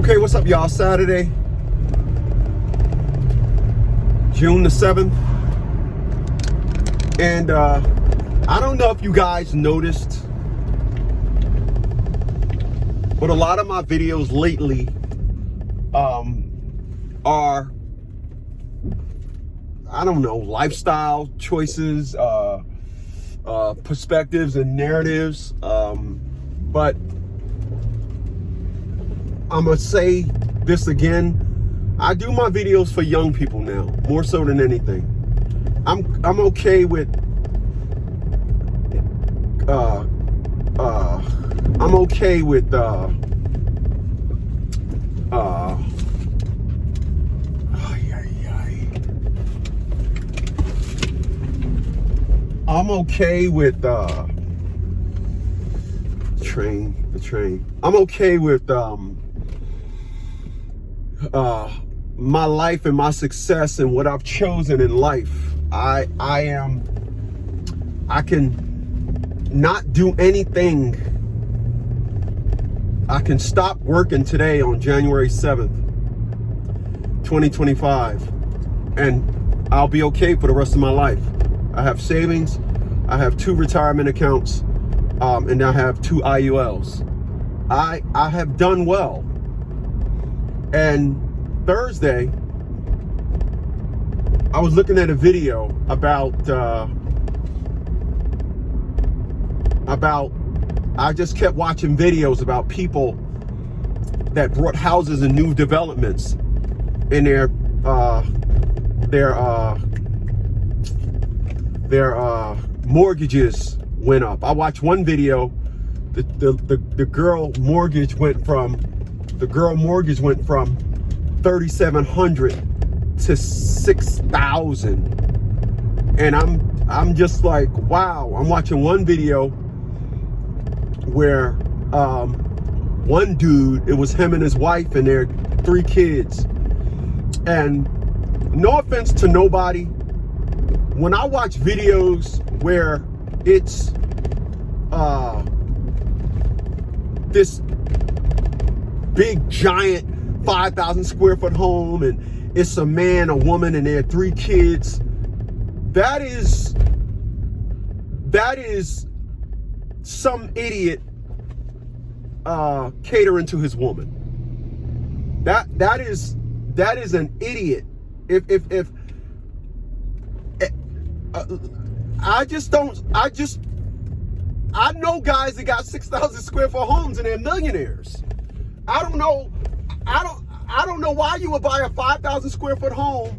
Okay, what's up, y'all? Saturday, June the 7th. And I don't know if you guys noticed, but a lot of my videos lately are, I don't know, lifestyle choices, perspectives and narratives. But I'm gonna say this again. I do my videos for young people now, more so than anything. I'm okay with I'm okay with I'm okay with the train. I'm okay with my life and my success and what I've chosen in life. I can not do anything. I can stop working today on January 7th, 2025, and I'll be okay for the rest of my life. I have savings, I have 2 retirement accounts, and I have 2 IULs. I have done well. And Thursday, I was looking at a video about I just kept watching videos about people that brought houses in new developments, and their mortgages went up. I watched one video. The girl mortgage went from $3,700 to $6,000, and I'm just like, wow. I'm watching one video where one dude, it was him and his wife and their 3 kids, and no offense to nobody, when I watch videos where it's this big giant 5,000 square foot home, and it's a man, a woman, and their 3 kids, that is some idiot catering to his woman. That is an idiot. If I know guys that got 6,000 square foot homes and they're millionaires. I don't know why you would buy a 5,000 square foot home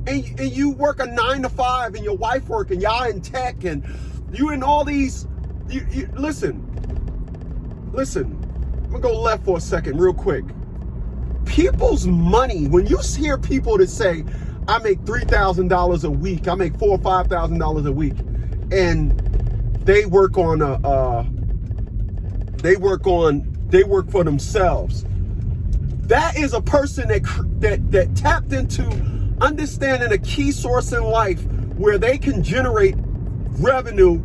and you work a 9 to 5 and your wife working, y'all in tech, and you in all these. Listen. I'm gonna go left for a second, real quick. People's money. When you hear people that say, "I make $3,000 a week, I make $4,000 or $5,000 a week," and they work for themselves. That is a person that tapped into understanding a key source in life where they can generate revenue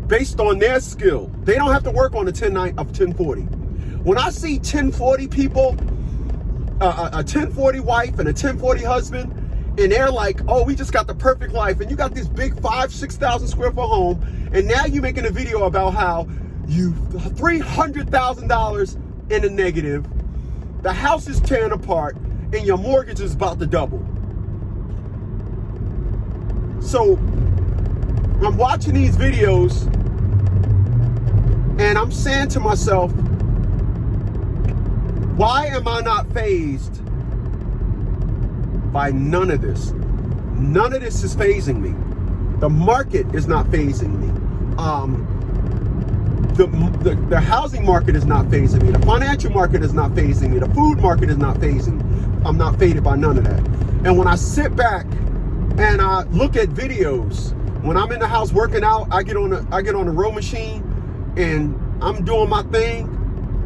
based on their skill. They don't have to work on a 1040. When I see 1040 people, a 1040 wife and a 1040 husband, and they're like, "Oh, we just got the perfect life," and you got this big 5,000-6,000 square foot home, and now you're making a video about how you $300,000 in the negative, the house is tearing apart, and your mortgage is about to double. So I'm watching these videos and I'm saying to myself, why am I not fazed by none of this? None of this is fazing me. The market is not fazing me. The housing market is not fazing me. The financial market is not fazing me. The food market is not fazing me. I'm not faded by none of that. And when I sit back and I look at videos, when I'm in the house working out, I get on the row machine and I'm doing my thing,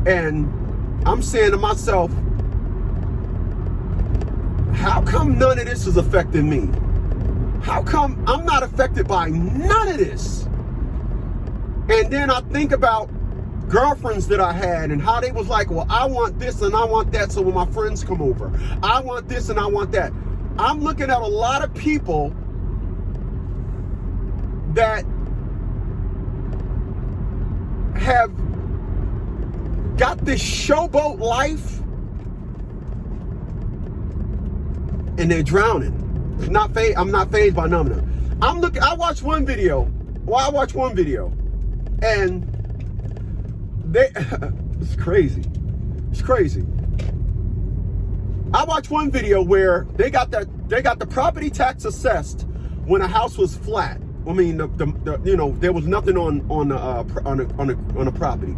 and I'm saying to myself, how come none of this is affecting me? How come I'm not affected by none of this? And then I think about girlfriends that I had and how they was like, well, I want this and I want that, so when my friends come over, I want this and I want that. I'm looking at a lot of people that have got this showboat life and they're drowning. I'm not fazed by none of them. I watched one video. Well, I watched one video, and it's crazy. It's crazy. I watched one video where they got the property tax assessed when a house was flat. I mean, there was nothing on a property.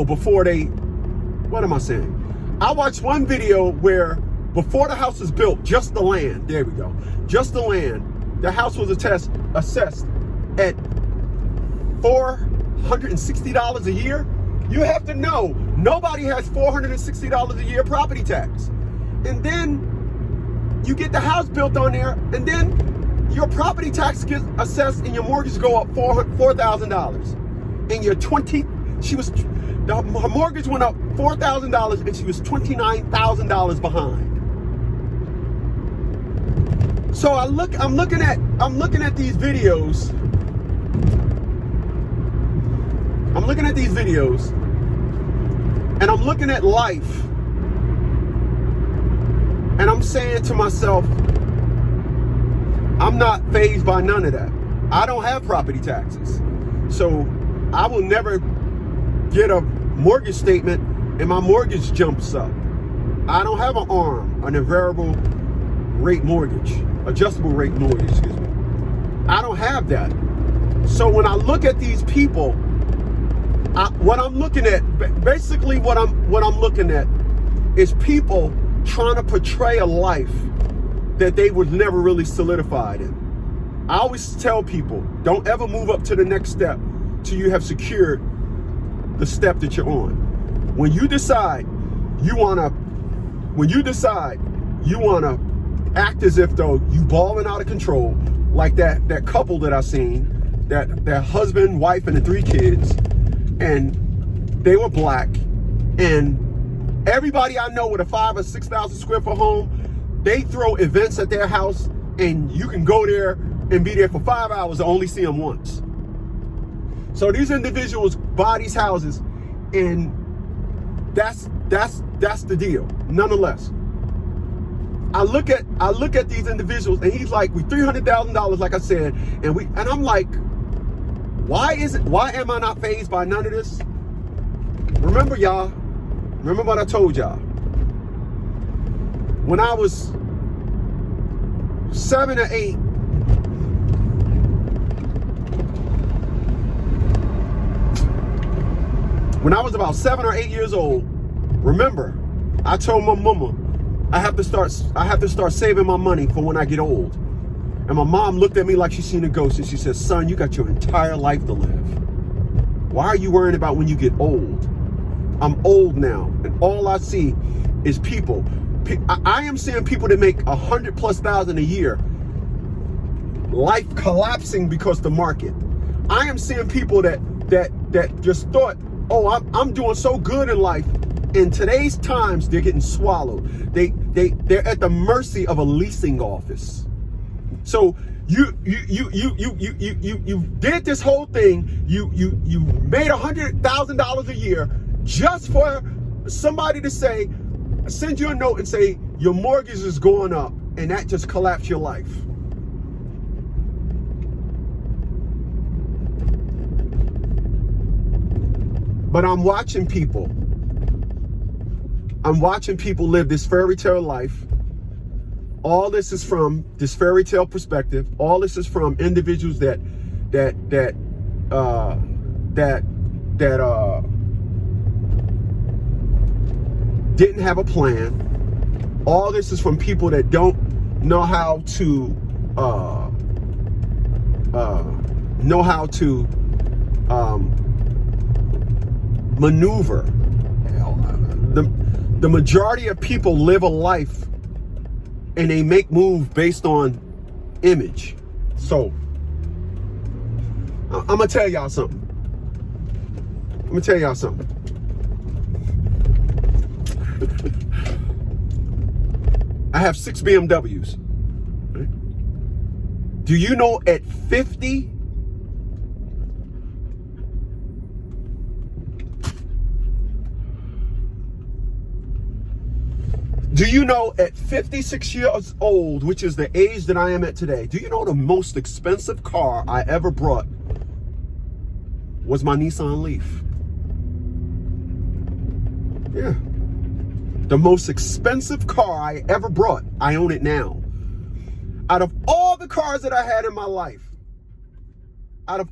Before they. What am I saying? I watched one video where before the house is built, just the land. There we go. Just the land. The house was assessed at $460 a year. You have to know, nobody has $460 a year property tax. And then you get the house built on there, and then your property tax gets assessed and your mortgage go up $4,000. And her mortgage went up $4,000 and she was $29,000 behind. So I'm looking at these videos. I'm looking at these videos and I'm looking at life, and I'm saying to myself, I'm not fazed by none of that. I don't have property taxes, so I will never get a mortgage statement and my mortgage jumps up. I don't have an ARM, an variable rate mortgage, adjustable rate mortgage, excuse me. I don't have that. So when I look at these people, what I'm looking at is people trying to portray a life that they was never really solidified in. I always tell people, don't ever move up to the next step till you have secured the step that you're on. When you decide you wanna act as if though you balling out of control, like that couple that I seen, that husband, wife, and the 3 kids, and they were black, and everybody I know with a 5,000 or 6,000 square foot home, they throw events at their house, and you can go there and be there for 5 hours and only see them once. So these individuals buy these houses, and that's the deal. Nonetheless, I look at these individuals, and he's like, we $300,000, like I said, and I'm like, why am I not fazed by none of this? Remember what I told y'all. When I was 7 or 8, when I was about 7 or 8 years old, remember, I told my mama, I have to start saving my money for when I get old. And my mom looked at me like she seen a ghost, and she said, son, you got your entire life to live. Why are you worrying about when you get old? I'm old now, and all I see is people. I am seeing people that make $100,000+ a year, life collapsing because the market. I am seeing people that just thought, oh, I'm doing so good in life. In today's times, they're getting swallowed. They're at the mercy of a leasing office. So you did this whole thing. You made $100,000 a year just for somebody to send you a note and say your mortgage is going up, and that just collapsed your life. But I'm watching people live this fairy tale life. All this is from this fairy tale perspective. All this is from individuals that didn't have a plan. All this is from people that don't know how to maneuver. The majority of people live a life and they make moves based on image. So I'm gonna tell y'all something. Let me tell y'all something. I have 6 BMWs. Do you know at 50, do you know at 56 years old, which is the age that I am at today, do you know the most expensive car I ever brought was my Nissan Leaf? Yeah. The most expensive car I ever brought, I own it now. Out of all the cars that I had in my life, the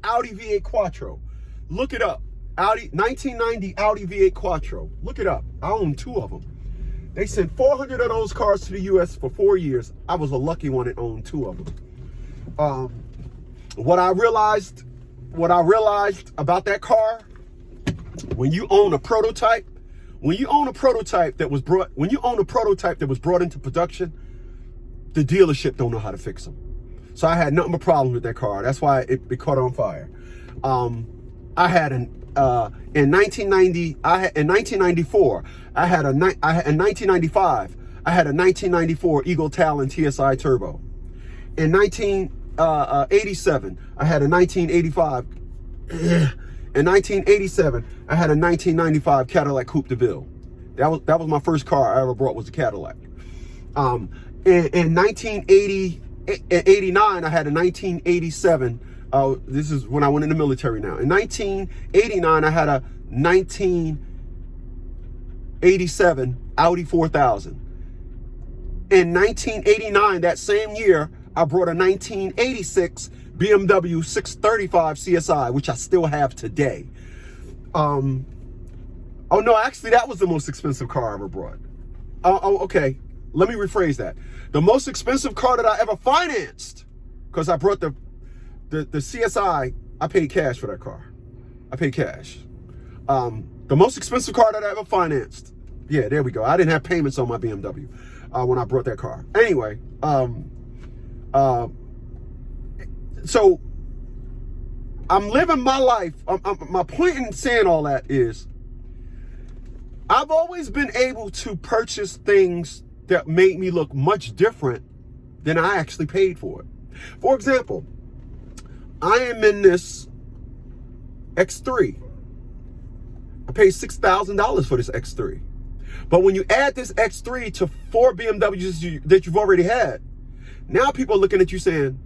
Audi V8 Quattro, look it up. 1990 Audi V8 Quattro, look it up. I own 2 of them. They sent 400 of those cars to the US for 4 years. I was a lucky one that owned 2 of them. What I realized about that car, when you own a prototype that was brought into production, the dealership don't know how to fix them. So I had nothing but problems with that car. That's why it caught on fire. I had in 1994, in 1995, I had a 1994 Eagle Talon TSI Turbo. In 1987, I had a 1985. In 1987, I had a 1995 Cadillac Coupe de Ville. That was my first car I ever brought, was a Cadillac. In 1989, I had a 1987. This is when I went in the military now. In 1989, I had a 1987 Audi 4000. In 1989, that same year, I brought a 1986 BMW 635 CSI, which I still have today. Oh no, actually that was the most expensive car I ever brought. Okay, let me rephrase that. The most expensive car that I ever financed, because I brought the CSI, I paid cash for that car. I paid cash. The most expensive car that I ever financed, yeah, there we go. I didn't have payments on my BMW when I brought that car. Anyway, so I'm living my life. My point in saying all that is I've always been able to purchase things that made me look much different than I actually paid for it. For example, I am in this X3. I paid $6,000 for this X3. But when you add this X3 to 4 BMWs that you've already had, now people are looking at you saying,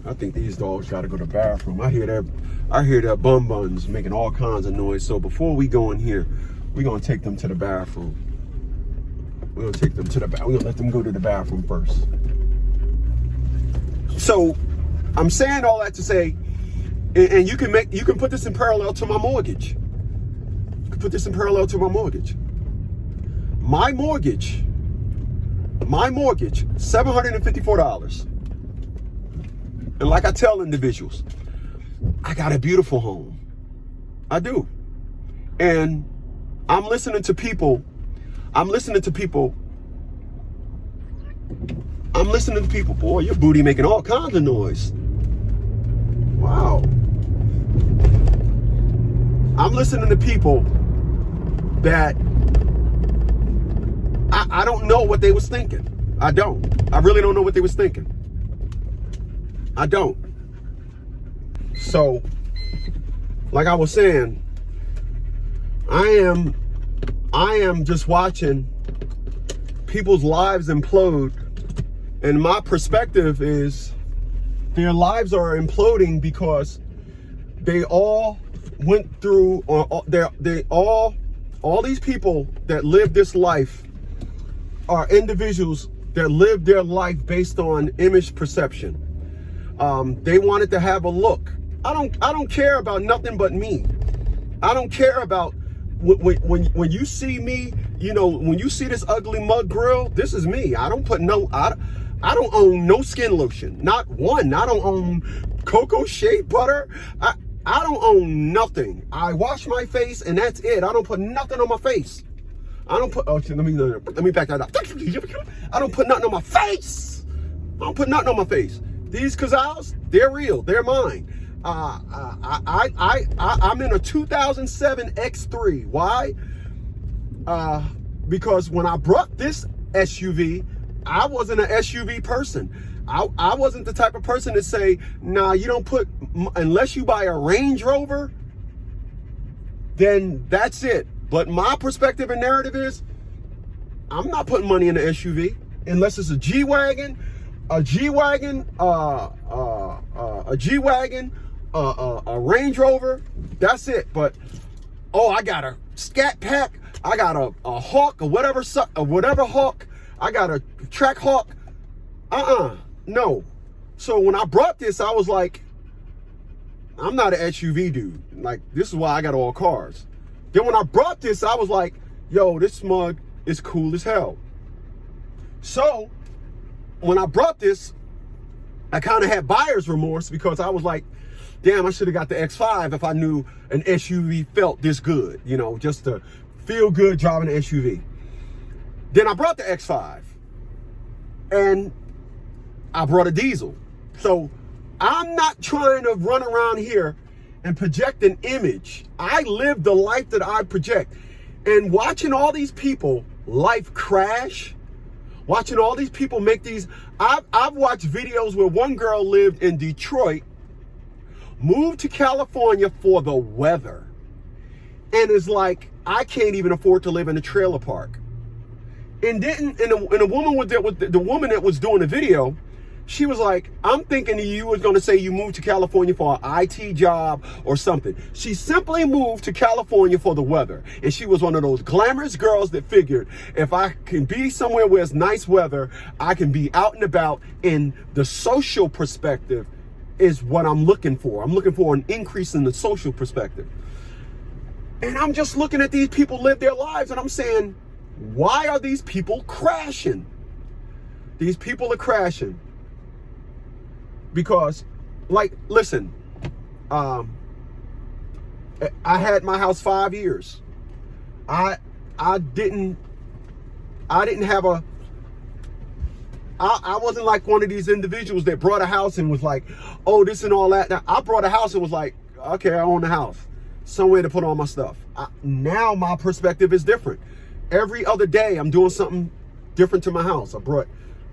I think these dogs gotta go to the bathroom. I hear their bum buns making all kinds of noise. So before we go in here, we're gonna take them to the bathroom. We're gonna take them to the bathroom. We're gonna let them go to the bathroom first. So I'm saying all that to say, and you can put this in parallel to my mortgage. You can put this in parallel to my mortgage. My mortgage, $754. And like I tell individuals, I got a beautiful home. I do. And I'm listening to people, boy, your booty making all kinds of noise. Wow. I'm listening to people that I don't know what they was thinking. I really don't know what they was thinking. I don't. So, like I was saying, I am just watching people's lives implode, and my perspective is their lives are imploding because they all went through, or all these people that live this life are individuals that live their life based on image perception. They wanted to have a look. I don't care about nothing but me. I don't care about when you see me, you know, when you see this ugly mug grill, this is me. I don't own no skin lotion, not one. I don't own cocoa shea butter. I don't own nothing. I wash my face and that's it. I don't put nothing on my face. I don't put, let me back that up. I don't put nothing on my face. don't put nothing on my face. These Cazals, they're real. They're mine. I'm in a 2007 X3. Why? Because when I brought this SUV, I wasn't an SUV person. I wasn't the type of person to say, nah, you don't put, unless you buy a Range Rover, then that's it. But my perspective and narrative is, I'm not putting money in an SUV unless it's a G-Wagon, a G-Wagon, a G-Wagon, a Range Rover. That's it. But, oh, I got a Scat Pack. I got a Hawk or whatever Hawk. I got a Track Hawk. No. So when I brought this, I was like, I'm not an SUV dude. Like, this is why I got all cars. Then when I brought this, I was like, yo, this mug is cool as hell. So when I brought this, I kind of had buyer's remorse because I was like, damn, I should have got the X5 if I knew an SUV felt this good, you know, just to feel good driving an SUV. Then I brought the X5 and I brought a diesel. So I'm not trying to run around here and project an image. I live the life that I project. And watching all these people life crash, watching all these people make these, I've watched videos where one girl lived in Detroit, moved to California for the weather, and is like, I can't even afford to live in a trailer park. And a woman with the woman that was doing the video, she was like, I'm thinking you was going to say you moved to California for an IT job or something. She simply moved to California for the weather. And she was one of those glamorous girls that figured, if I can be somewhere where it's nice weather, I can be out and about. In the social perspective is what I'm looking for. I'm looking for an increase in the social perspective. And I'm just looking at these people live their lives and I'm saying, why are these people crashing? These people are crashing because, like, listen, I had my house 5 years. I didn't have a, I wasn't like one of these individuals that brought a house and was like, oh, this and all that. Now, I brought a house and was like, okay, I own the house, somewhere to put all my stuff. Now my perspective is different. Every other day I'm doing something different to my house. I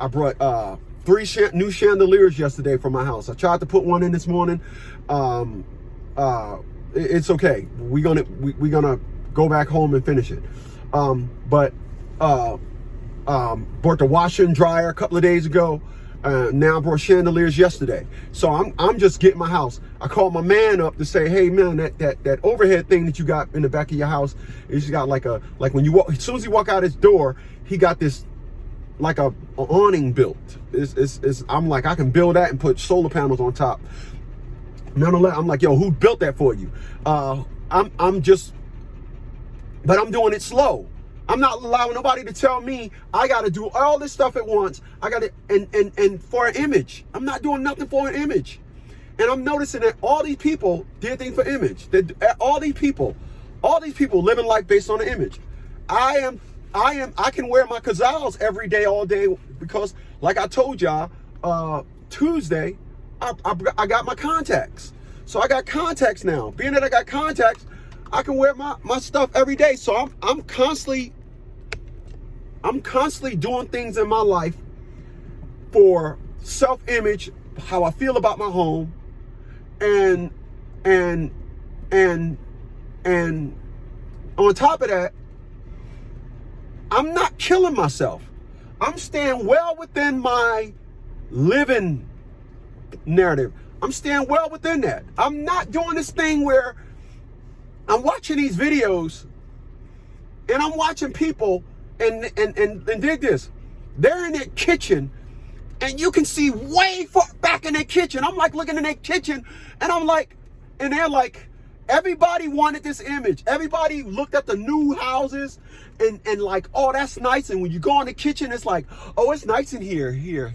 brought 3 new chandeliers yesterday for my house. I tried to put one in this morning. It's okay. We're gonna go back home and finish it. Bought the washer and dryer a couple of days ago. Now I brought chandeliers yesterday. So I'm just getting my house. I called my man up to say, hey man, that overhead thing that you got in the back of your house, it's got like when you walk, as soon as you walk out his door, he got this like a awning built. I'm like, I can build that and put solar panels on top. Nonetheless, I'm like, yo, who built that for you? But I'm doing it slow. I'm not allowing nobody to tell me I got to do all this stuff at once. I got to, and for an image. I'm not doing nothing for an image. And I'm noticing that all these people did things for image. That all these people living life based on an image. I can wear my Cazals every day, all day, because like I told y'all, Tuesday, I got my contacts. So I got contacts now. Being that I got contacts, I can wear my stuff every day. So I'm constantly doing things in my life for self-image, how I feel about my home, and on top of that, I'm not killing myself. I'm staying well within my living narrative. I'm staying well within that. I'm not doing this thing where I'm watching these videos and I'm watching people and dig this. They're in their kitchen and you can see way far back in their kitchen. I'm like looking in their kitchen and I'm like, and they're like, everybody wanted this image. Everybody looked at the new houses and like, oh, that's nice. And when you go in the kitchen, it's like, oh, it's nice in here.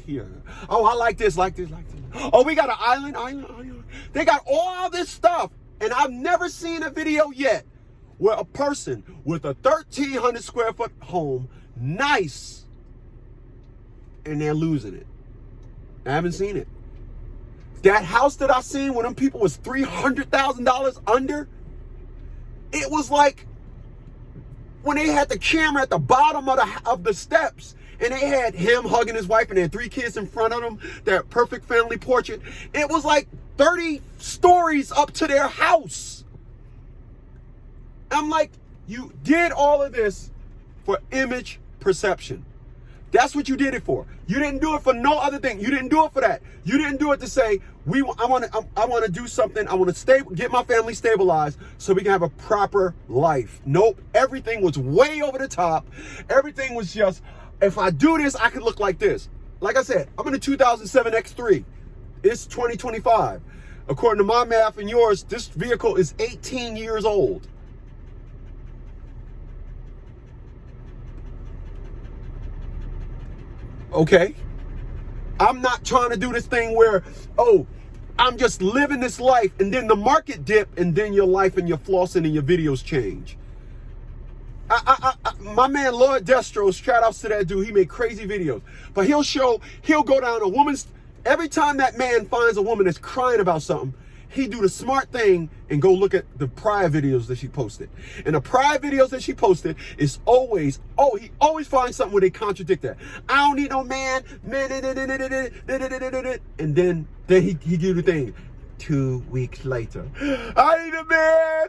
Oh, I like this. Oh, we got an island. They got all this stuff. And I've never seen a video yet where a person with a 1,300 square foot home, nice, and they're losing it. I haven't seen it. That house that I seen when them people was $300,000 under, it was like when they had the camera at the bottom of the steps and they had him hugging his wife and they had 3 kids in front of them, that perfect family portrait. It was like 30 stories up to their house. I'm like, you did all of this for image perception. That's what you did it for. You didn't do it for no other thing. You didn't do it for that. You didn't do it to say, I want to do something. I want to get my family stabilized so we can have a proper life. Nope. Everything was way over the top. Everything was just, if I do this, I could look like this. Like I said, I'm in a 2007 X3. It's 2025. According to my math and yours, this vehicle is 18 years old. Okay, I'm not trying to do this thing where, oh, I'm just living this life and then the market dip and then your life and your flossing and your videos change. My man Lord Destros, shout outs to that dude. He made crazy videos, but he'll go down a woman's, every time that man finds a woman that's crying about something, he do the smart thing and go look at the prior videos that she posted. And the prior videos that she posted is always, he always finds something where they contradict that. I don't need no man, and then he do the thing. 2 weeks later, I need a man.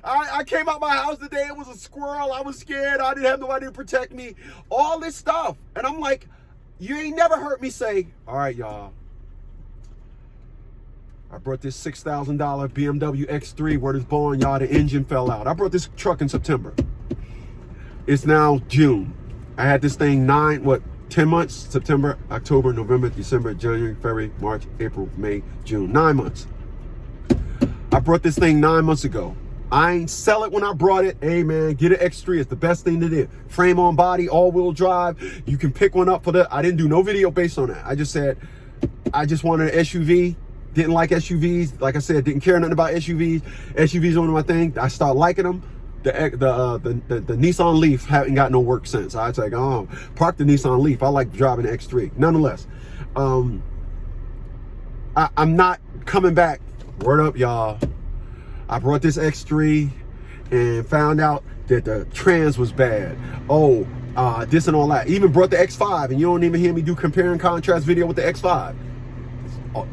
I came out my house today, it was a squirrel, I was scared, I didn't have nobody to protect me. All this stuff. And I'm like, you ain't never heard me say, all right, y'all, I brought this $6,000 BMW X3 where this barn, y'all, the engine fell out. I brought this truck in September. It's now June. I had this thing 10 months? September, October, November, December, January, February, March, April, May, June. 9 months. I brought this thing 9 months ago. I ain't sell it when I brought it. Hey man, get an X3. It's the best thing to do. Frame on body, all-wheel drive. You can pick one up for I didn't do no video based on that. I just said, I just wanted an SUV. Didn't like SUVs. Like I said, didn't care nothing about SUVs. SUVs are one of my things. I started liking them. The Nissan Leaf haven't got no work since. I was like, oh, park the Nissan Leaf. I like driving the X3. Nonetheless, I'm not coming back. Word up, y'all. I brought this X3 and found out that the trans was bad. Oh, this and all that. Even brought the X5, and you don't even hear me do compare and contrast video with the X5.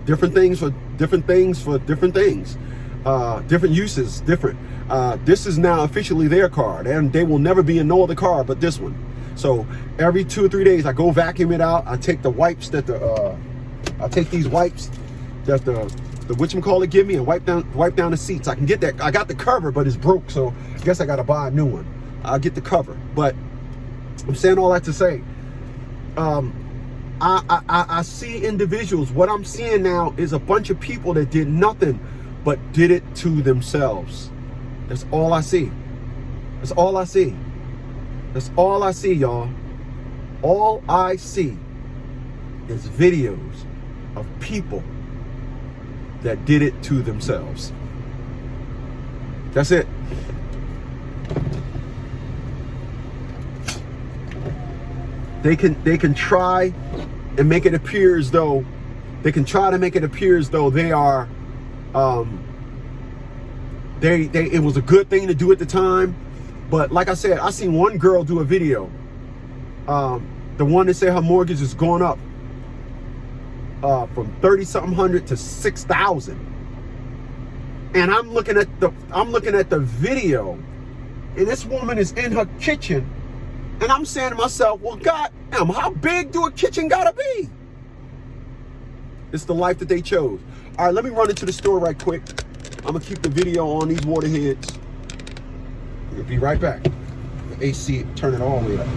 Different things for different things for different things, different uses, different. This is now officially their car, and they will never be in no other car but this one. So every 2 or 3 days, I go vacuum it out. I take the wipes that I take these wipes that the whatchamacallit give me and wipe down the seats. I can get that. I got the cover, but it's broke, so I guess I got to buy a new one. I'll get the cover, but I'm saying all that to say, I see individuals. What I'm seeing now is a bunch of people that did nothing but did it to themselves. That's all I see. That's all I see. That's all I see, y'all. All I see is videos of people that did it to themselves. That's it. They can try and make it appear as though they are it was a good thing to do at the time. But like I said, I seen one girl do a video, the one that said her mortgage is going up from 30-something hundred to 6,000. And I'm looking at the video, and this woman is in her kitchen, and I'm saying to myself, well, God damn, how big do a kitchen gotta be? It's the life that they chose. All right, let me run into the store right quick. I'm gonna keep the video on these waterheads. We'll be right back. The AC, turn it all the way up.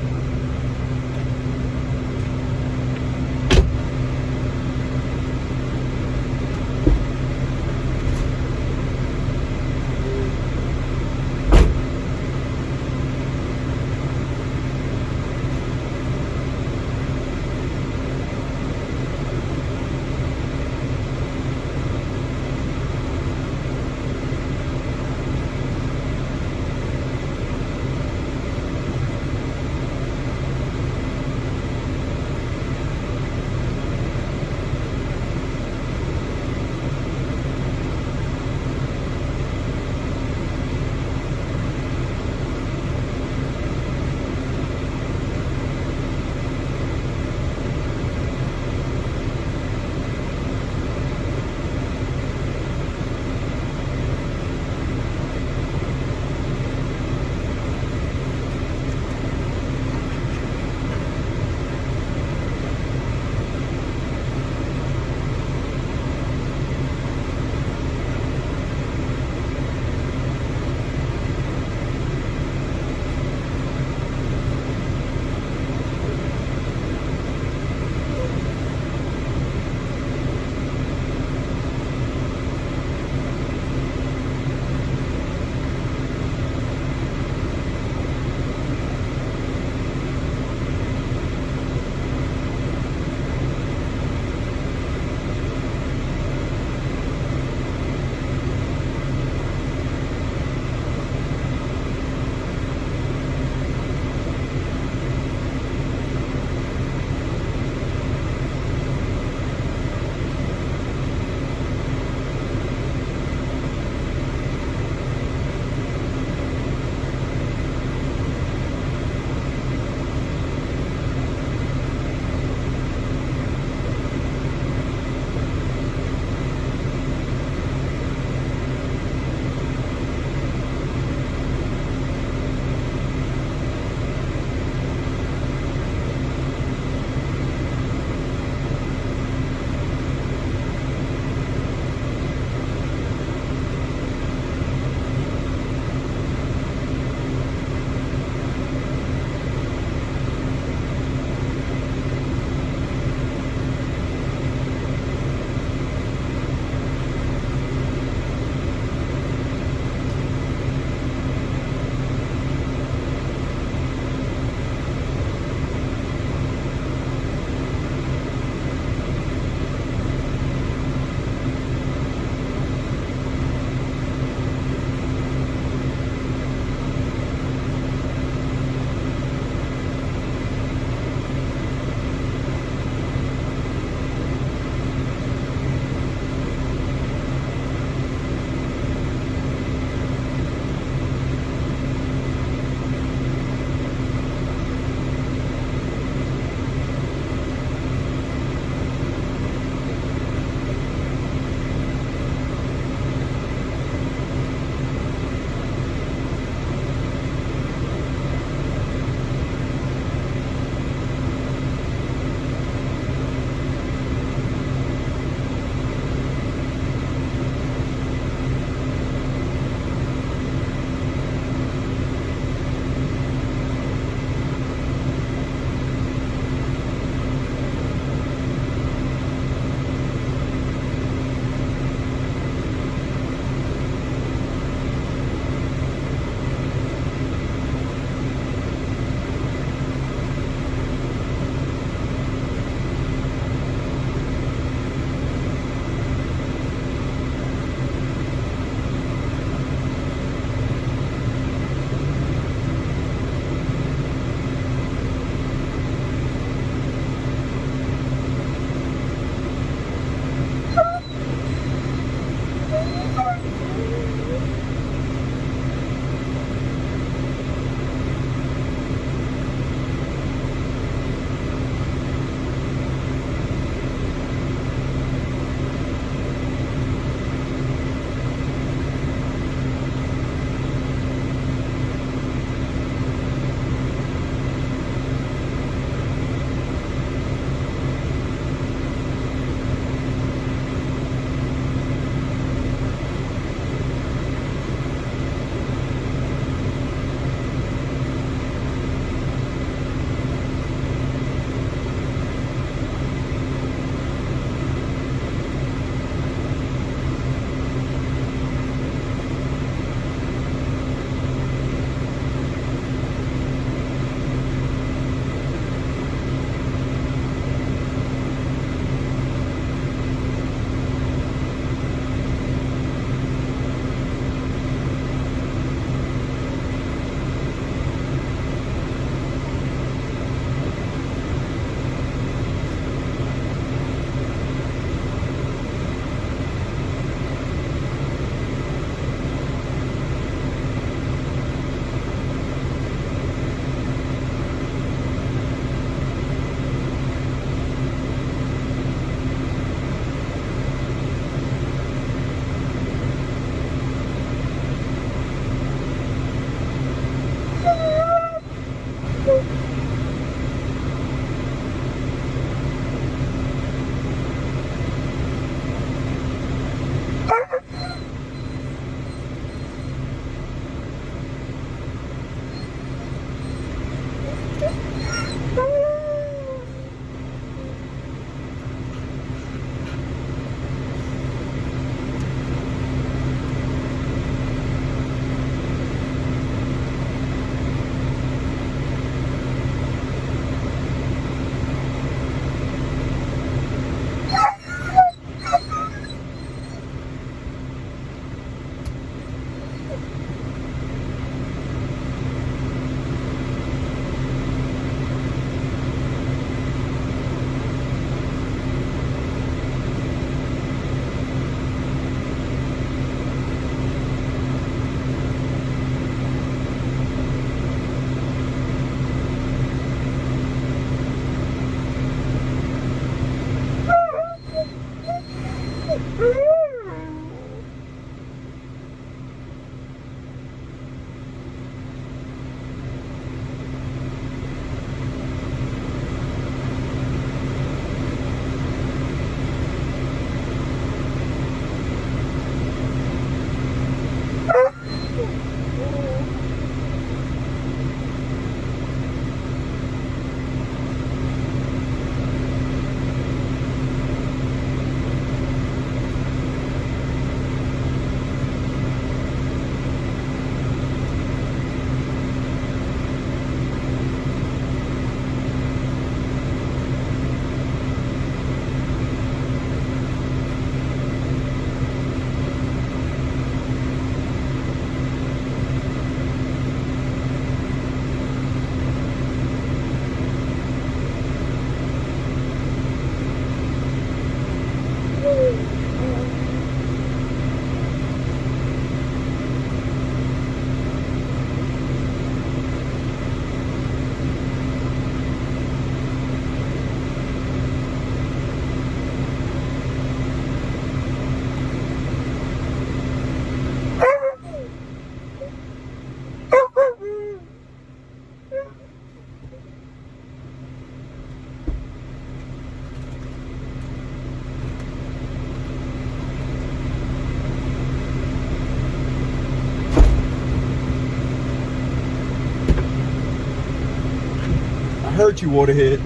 you, Waterhead.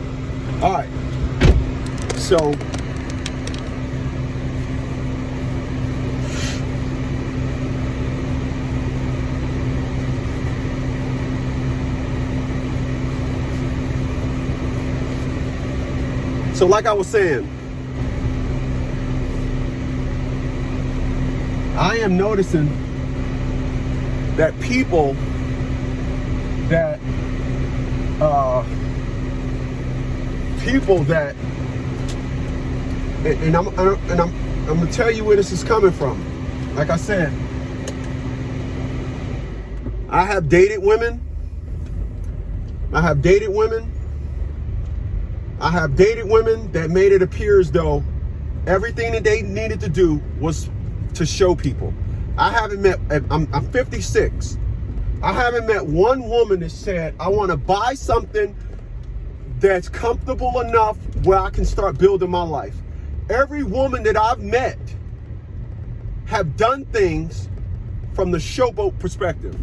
All right. So like I was saying, I am noticing that people that and I'm gonna tell you where this is coming from. Like I said, I have dated women. I have dated women that made it appear as though everything that they needed to do was to show people. I haven't met, I'm 56. I haven't met one woman that said, I want to buy something that's comfortable enough where I can start building my life. Every woman that I've met have done things from the showboat perspective.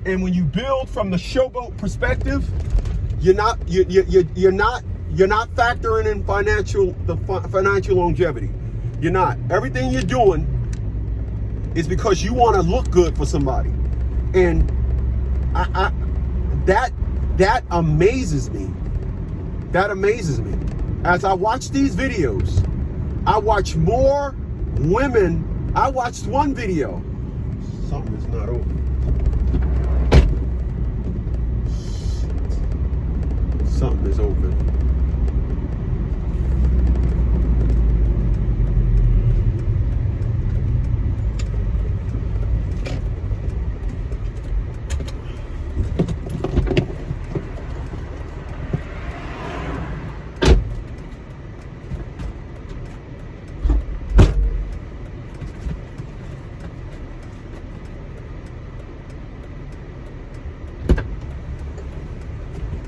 And when you build from the showboat perspective, you're not factoring in financial longevity. You're not. Everything you're doing is because you want to look good for somebody. And that amazes me. That amazes me. As I watch these videos, I watch more women. I watched one video. Something is not open. Something is open.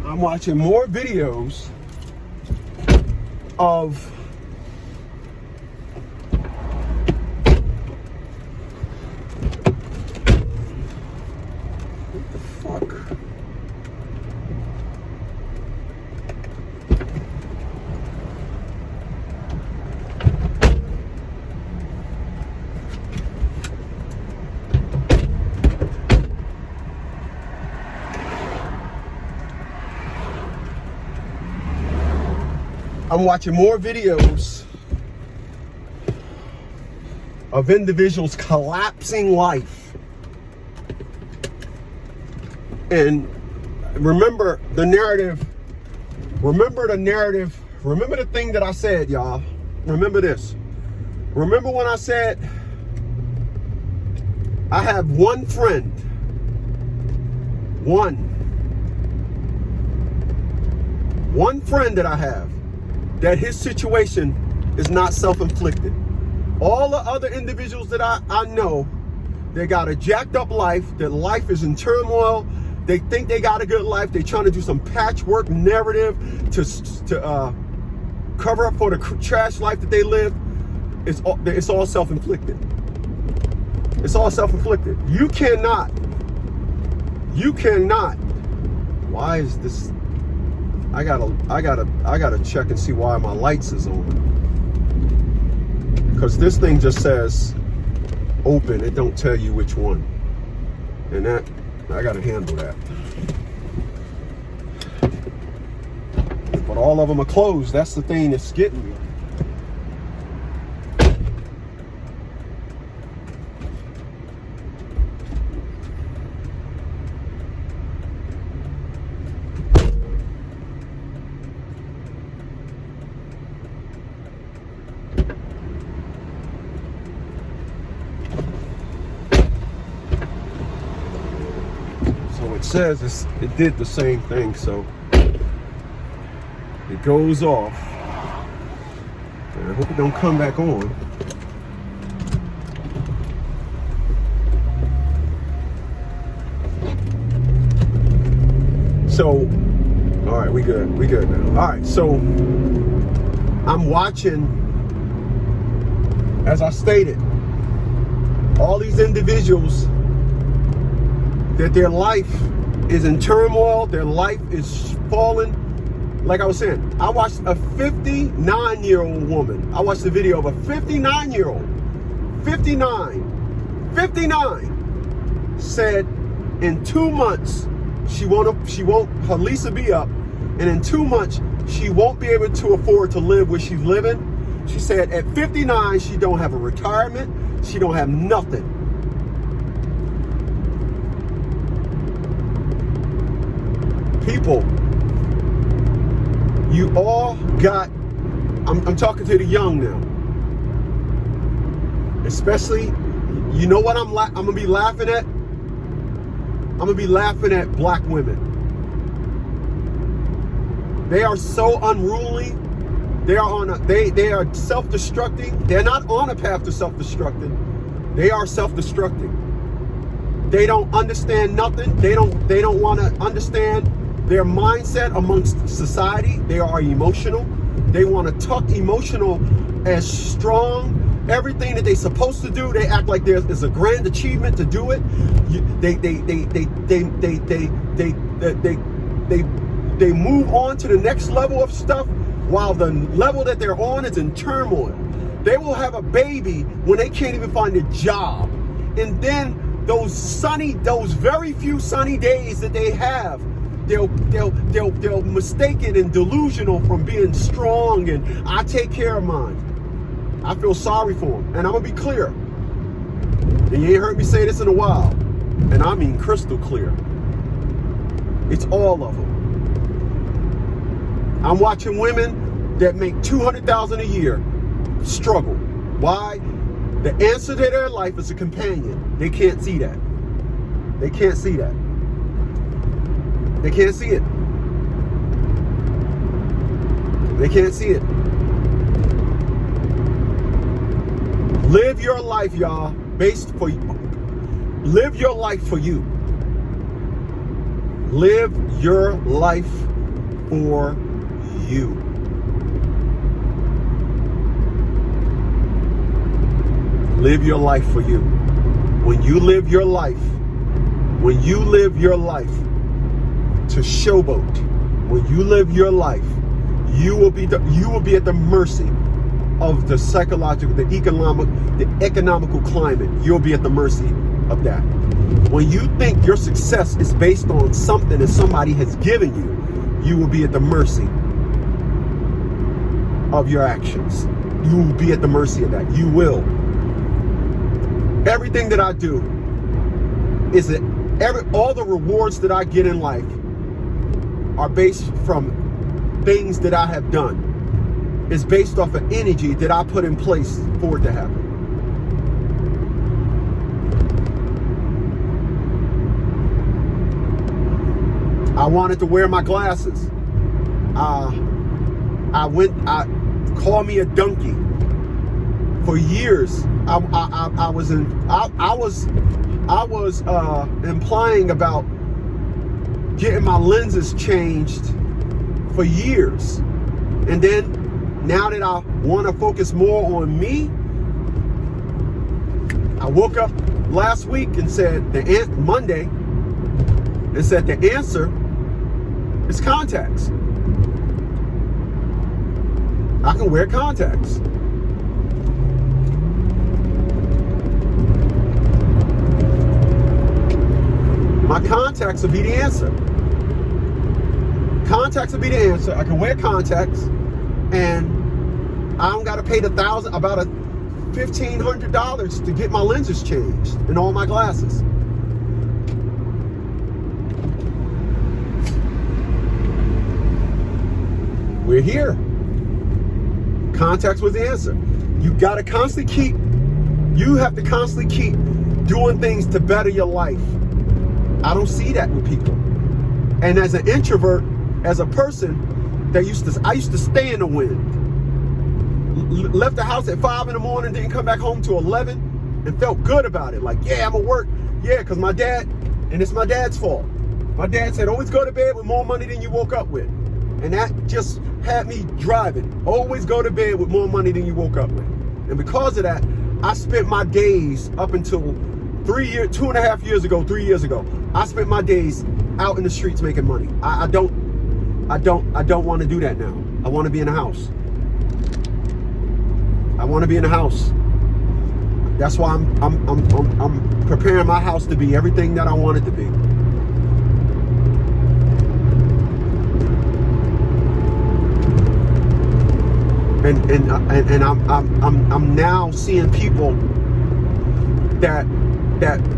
I'm watching more videos of what the fuck? I'm watching more videos of individuals collapsing life. And remember the narrative. Remember the thing that I said, y'all. Remember this. Remember when I said I have one friend. One friend that I have, that his situation is not self-inflicted. All the other individuals that I know, they got a jacked up life, their life is in turmoil, they think they got a good life, they trying to do some patchwork narrative to cover up for the trash life that they live. It's all self-inflicted. It's all self-inflicted. You cannot, why is this? I gotta check and see why my lights is on. Because this thing just says open. It don't tell you which one. And that, I gotta handle that. But all of them are closed. That's the thing that's getting me. It says it did the same thing, so it goes off. And I hope it don't come back on. So, all right, we good now. All right, so I'm watching, as I stated, all these individuals that their life is in turmoil, their life is falling, like I was saying, I watched a 59-year-old woman. I watched the video of a 59-year-old. 59 said in 2 months her lease will be up, and in 2 months she won't be able to afford to live where she's living. She said at 59 she don't have a retirement, she don't have nothing. People, you all got, I'm talking to the young now. Especially, you know what I'm gonna be laughing at? I'm gonna be laughing at black women. They are so unruly. They are self-destructing. They're not on a path to self-destructing. They are self-destructing. They don't understand nothing. They don't want to understand their mindset amongst society. They are emotional. They want to tuck emotional as strong. Everything that they're supposed to do, they act like there's a grand achievement to do it. They move on to the next level of stuff while the level that they're on is in turmoil. They will have a baby when they can't even find a job. And then those very few sunny days that they have, they'll mistake it and delusional from being strong and I take care of mine. I feel sorry for them. And I'm going to be clear. And you ain't heard me say this in a while. And I mean crystal clear. It's all of them. I'm watching women that make $200,000 a year struggle. Why? The answer to their life is a companion. They can't see that. They can't see that. They can't see it. They can't see it. Live your life, y'all, live your life for you. Live your life for you. Live your life for you. When you live your life to showboat, when you live your life, you will be at the mercy of the psychological, the economical climate. You'll be at the mercy of that. When you think your success is based on something that somebody has given you, you will be at the mercy of your actions. You will be at the mercy of that. You will. Everything that I do is that all the rewards that I get in life are based from things that I have done. It's based off of energy that I put in place for it to happen. I wanted to wear my glasses. Call me a donkey. For years, I was implying about getting my lenses changed for years. And then now that I want to focus more on me, I woke up last week and said Monday and said the answer is contacts. I can wear contacts. My contacts will be the answer. Contacts will be the answer. I can wear contacts, and I don't got to pay about $1,500 to get my lenses changed and all my glasses. We're here. Contacts was the answer. You have to constantly keep doing things to better your life. I don't see that with people. And as an introvert, as a person that I used to stay in the wind. Left the house at 5 in the morning, didn't come back home till 11, and felt good about it. Like, yeah, I'm gonna work. Yeah, because my dad, and it's my dad's fault. My dad said, always go to bed with more money than you woke up with. And that just had me driving. Always go to bed with more money than you woke up with. And because of that, I spent my days up until 3 years ago, I spent my days out in the streets making money. I don't want to do that now. I want to be in a house. I want to be in a house. That's why I'm preparing my house to be everything that I want it to be. And I'm now seeing people that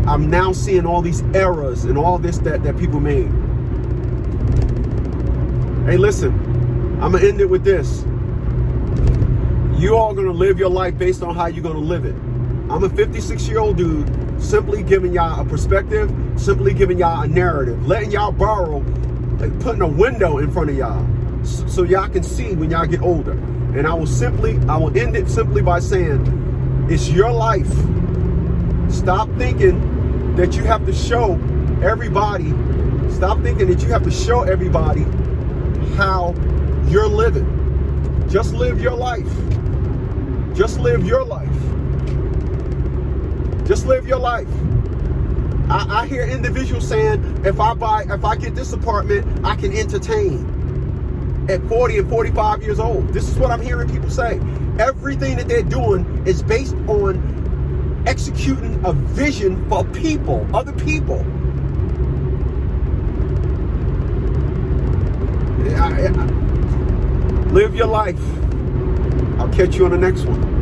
I'm now seeing all these errors and all this that people made. Hey, listen, I'm gonna end it with this. You all gonna live your life based on how you're gonna live it. I'm a 56-year-old dude, simply giving y'all a perspective, simply giving y'all a narrative, letting y'all borrow, like putting a window in front of y'all so y'all can see when y'all get older. And I will end it simply by saying, it's your life. Stop thinking that you have to show everybody. Stop thinking that you have to show everybody how you're living. Just live your life. Just live your life. Just live your life. I hear individuals saying, if I get this apartment, I can entertain at 40 and 45 years old. This is what I'm hearing people say. Everything that they're doing is based on executing a vision for people, other people. Live your life. I'll catch you on the next one.